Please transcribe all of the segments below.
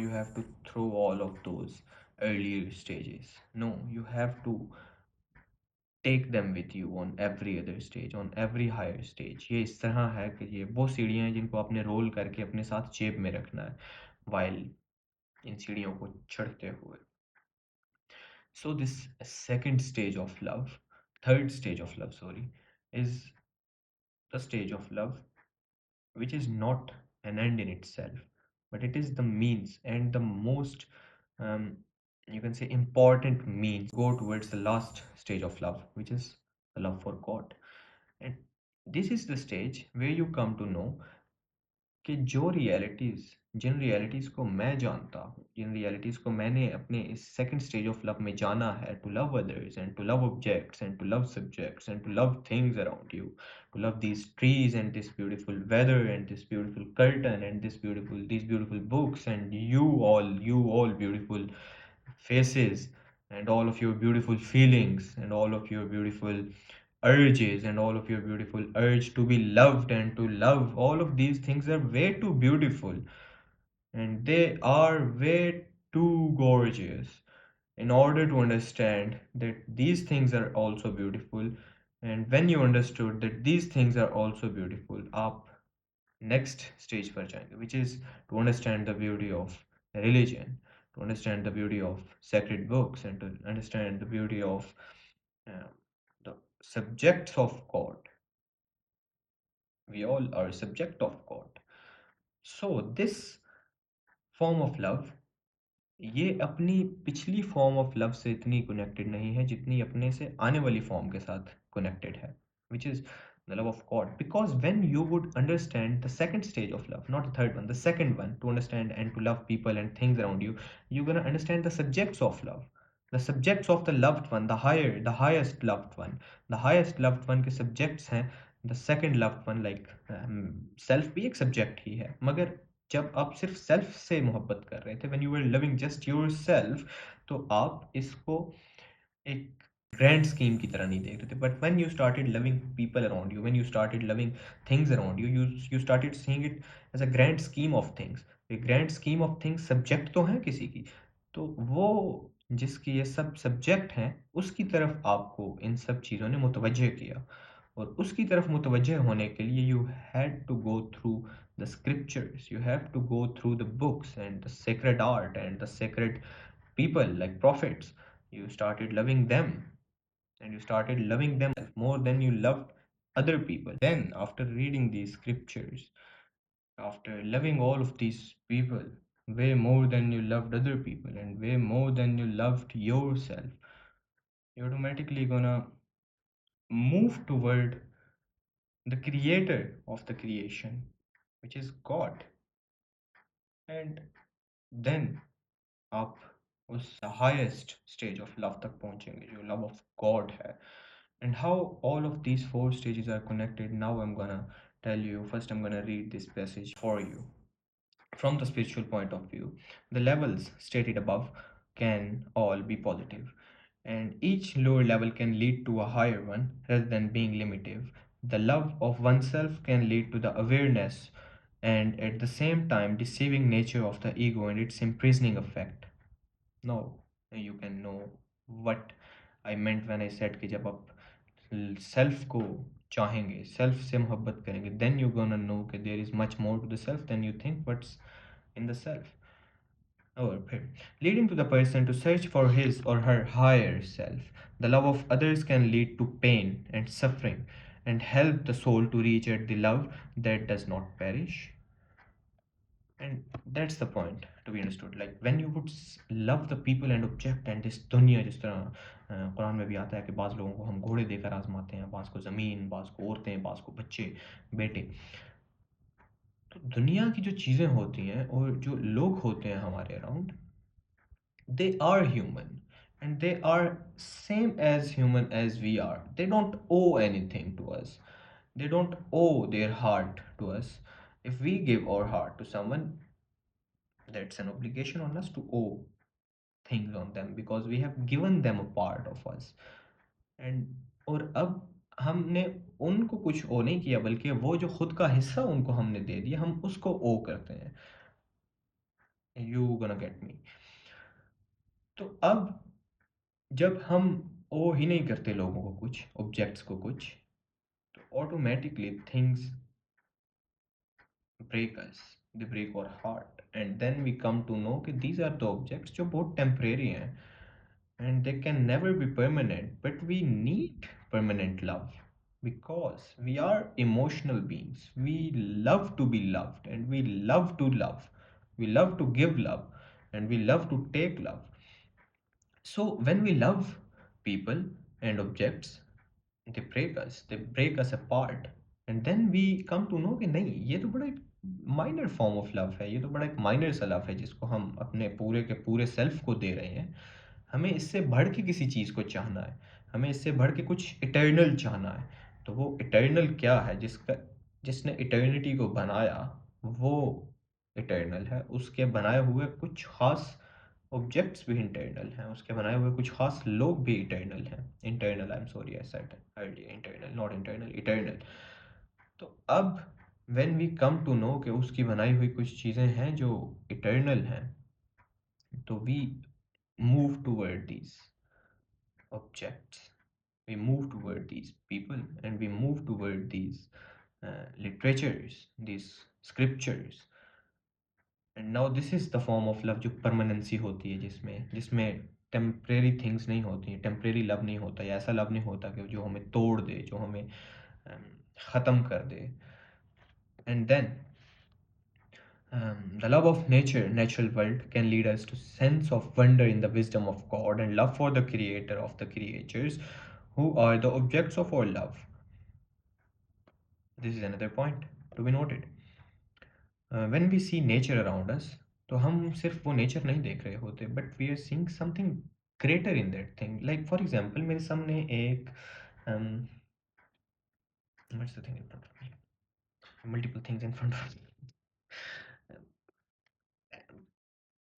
you have to throw all of those earlier stages. No, you have to take them with you on every other stage, on every higher stage. ये इस तरह है कि ये वो सीढ़ियाँ हैं जिनको आपने रोल करके अपने साथ जेब में रखना है while इन सीढ़ियों को चढ़ते हुए. So this second stage of love, third stage of love, sorry, is the stage of love which is not an end in itself, but it is the means and the most, um, you can say, important means go towards the last stage of love, which is the love for God. And this is the stage where you come to know कि जो realities जिन realities को मैं जानता हूँ, जिन realities को मैंने अपने इस सेकंड स्टेज ऑफ लव में जाना है, to love others and to love objects and to love subjects and to love things around you, to love these trees and this beautiful weather and this beautiful curtain and these beautiful books and you all beautiful faces and all of your beautiful feelings and all of your beautiful urges and all of your beautiful urge to be loved and to love. All of these things are way too beautiful and they are way too gorgeous in order to understand that these things are also beautiful. And when you understood that these things are also beautiful, आप next stage पर जाएंगे, which is to understand the beauty of religion, to understand the beauty of sacred books, and to understand the beauty of uh, the subjects of God. We all are subject of God. So this form of love, ये अपनी पिछली form of love से इतनी connected नहीं है जितनी अपने से आने वाली फॉर्म के साथ कनेक्टेड है, which is the love of God. Because when you would understand the second stage of love, not the third one, the second one, to understand and to love people and things around you, you're gonna understand the subjects of love, the subjects of the loved one, the highest loved one, the highest loved one के subjects हैं the second loved one. Like self भी एक subject ही है, मगर जब आप सिर्फ self से मोहब्बत कर रहे थे, when you were loving just yourself, तो आप इसको एक ग्रैंड स्कीम की तरह नहीं देख रहे थे. But when you started loving people around you, when you started loving things around you, you started seeing it as a grand scheme of things. ये grand scheme of things subject तो हैं किसी की, तो वो जिसकी ये सब सब्जेक्ट हैं उसकी तरफ आपको इन सब चीज़ों ने मुतवज्जे किया. और उसकी तरफ मुतवज्जे होने के लिए you had to go through the scriptures, you have to go through the books and the sacred art and the sacred people like prophets. You started loving them and you started loving them more than you loved other people. Then after reading these scriptures, after loving all of these people way more than you loved other people and way more than you loved yourself, you're automatically gonna move toward the creator of the creation, which is God. And then आप उस highest stage of love तक पहुंचेंगे जो love of God है. And how all of these four stages are connected, now I'm gonna tell you. First I'm gonna read this passage for you. From the spiritual point of view, the levels stated above can all be positive, and each lower level can lead to a higher one rather than being limited. The love of oneself can lead to the awareness and at the same time deceiving nature of the ego and its imprisoning effect. Now you can know what I meant when I said कि जब आप self को चाहेंगे, self से मोहब्बत करेंगे, then you're gonna know कि there is much more to the self than you think what's in the self. Or leading to the person to search for his or her higher self. The love of others can lead to pain and suffering and help the soul to reach at the love that does not perish. And that's the point to be understood. Like when you would love the people and object and this दुनिया, जिस तरह कुरान में भी आता है कि बाज़ लोगों को हम घोड़े देकर आजमाते हैं, बाज़ को ज़मीन, बाज़ को औरतें, बाज़ को बच्चे, बेटे. तो दुनिया की जो चीज़ें होती हैं और जो लोग होते हैं हमारे around, they are human and they are same as human as we are. They don't owe anything to us. They don't owe their heart to us. If we give our heart to someone, that's an obligation on us to owe things on them because we have given them a part of us. And और अब हमने उनको कुछ ओ नहीं किया, बल्कि वो जो खुद का हिस्सा उनको हमने दे दिया, हम उसको ओ करते हैं. You gonna get me. तो अब जब हम ओ ही नहीं करते लोगों को कुछ, ऑब्जेक्ट्स को कुछ, तो automatically things break us, they break our heart, and then we come to know कि these are the objects जो बहुत temporary हैं, and they can never be permanent, but we need permanent love because we are emotional beings. We love to be loved, and we love to love. We love to give love, and we love to take love. So when we love people and objects, they break us apart, and then we come to know कि नहीं, ये तो बड़ा एक minor form of love है, ये तो बड़ा एक माइनर सा लव है जिसको हम अपने पूरे के पूरे सेल्फ को दे रहे हैं। हमें इससे बढ़ के किसी चीज़ को चाहना है, हमें इससे बढ़ के कुछ इटर्नल चाहना है। तो वो इटर्नल क्या है? जिसने इटर्निटी को बनाया, वो इटर्नल है। उसके बनाए हुए कुछ खास ऑब्जेक्ट्स भी इंटरनल हैं, उसके बनाए हुए कुछ खास लोग भी इटर्नल हैं। Internal, I am sorry, I said earlier internal, not internal, eternal. तो अब when we come to know कि उसकी बनाई हुई कुछ चीज़ें हैं जो इटर्नल हैं, तो we move toward these objects, we move toward these people, and we move toward these literatures, these scriptures. And now this is the form of love जो permanency होती है, जिसमें जिसमें temporary things नहीं होती हैं, temporary love नहीं होता, या ऐसा love नहीं होता कि जो हमें तोड़ दे, जो हमें ख़त्म कर दे। And then the love of nature, natural world, can lead us to sense of wonder in the wisdom of God and love for the creator of the creatures who are the objects of our love. This is another point to be noted. When we see nature around us, तो हम सिर्फ वो nature नहीं देख रहे होते, but we are seeing something greater in that thing. Like for example, मेरे सामने एक what's the thing in front of me, multiple things in front of me,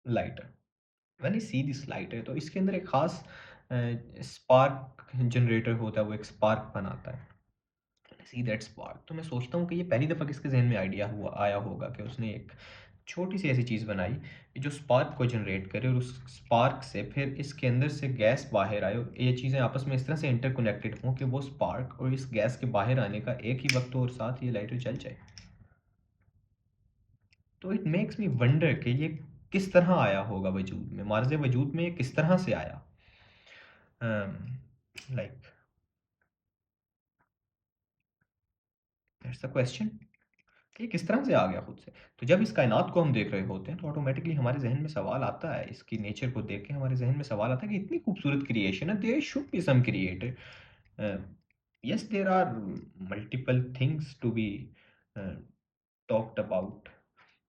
lighter. When I see this lighter, तो इसके अंदर एक खास spark generator होता है, वो एक स्पार्क बनाता है। सी दैट स्पार्क, तो मैं सोचता हूँ कि ये पहली दफ़ा किसके ज़हन में आइडिया हुआ आया होगा कि उसने एक छोटी सी ऐसी चीज़ बनाई जो स्पार्क को जनरेट करे, और उस स्पार्क से फिर इसके अंदर से गैस बाहर आए, और ये चीज़ें आपस में इस तरह से इंटरकनेक्टेड हों कि वो स्पार्क और इस गैस के बाहर आने का एक ही वक्त हो और साथ ये लाइटर जल जाए। तो इट मेक्स मी वंडर कि ये किस तरह आया होगा वजूद में, मार्ज़ वजूद में ये किस तरह से आया। लाइक दैट्स द क्वेश्चन, कि ये किस तरह से आ गया खुद से। तो जब इस कायनात को हम देख रहे होते हैं, तो ऑटोमेटिकली हमारे ज़हन में सवाल आता है, इसकी नेचर को देख के हमारे ज़हन में सवाल आता है कि इतनी खूबसूरत क्रिएशन है, there should be some creator. Yes, there are multiple things to be talked about,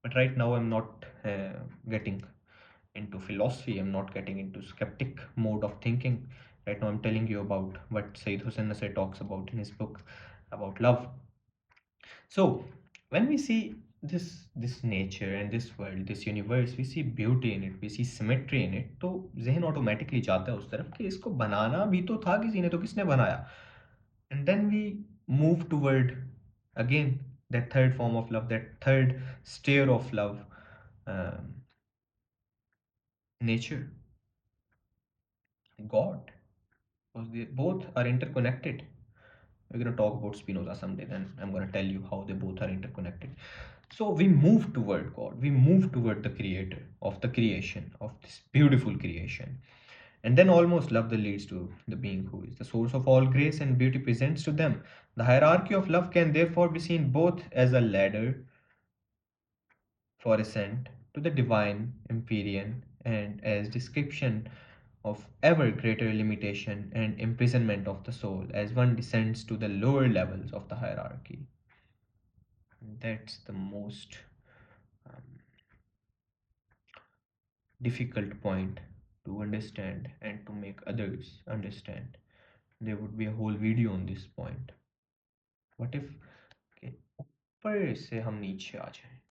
but right now I am not getting into philosophy, I'm not getting into skeptic mode of thinking. Right now I'm telling you about what Seyyed Hossein Nasr talks about in his book about love. So when we see this nature and this world, this universe, we see beauty in it, we see symmetry in it, तो जहन automatically जाता है उस तरफ कि इसको बनाना भी तो था किसी ने, तो किसने बनाया। And then we move toward again that third form of love, that third stair of love, um, nature, God, because they both are interconnected. We're going to talk about Spinoza someday, then I'm going to tell you how they both are interconnected. So we move toward God, we move toward the creator of the creation, of this beautiful creation. And then almost love that leads to the being who is the source of all grace and beauty presents to them. The hierarchy of love can therefore be seen both as a ladder for ascent to the divine empyrean, and as description of ever greater limitation and imprisonment of the soul as one descends to the lower levels of the hierarchy. That's the most um, difficult point to understand and to make others understand. There would be a whole video on this point. What if, okay, ऊपर से हम नीचे आ जाएं?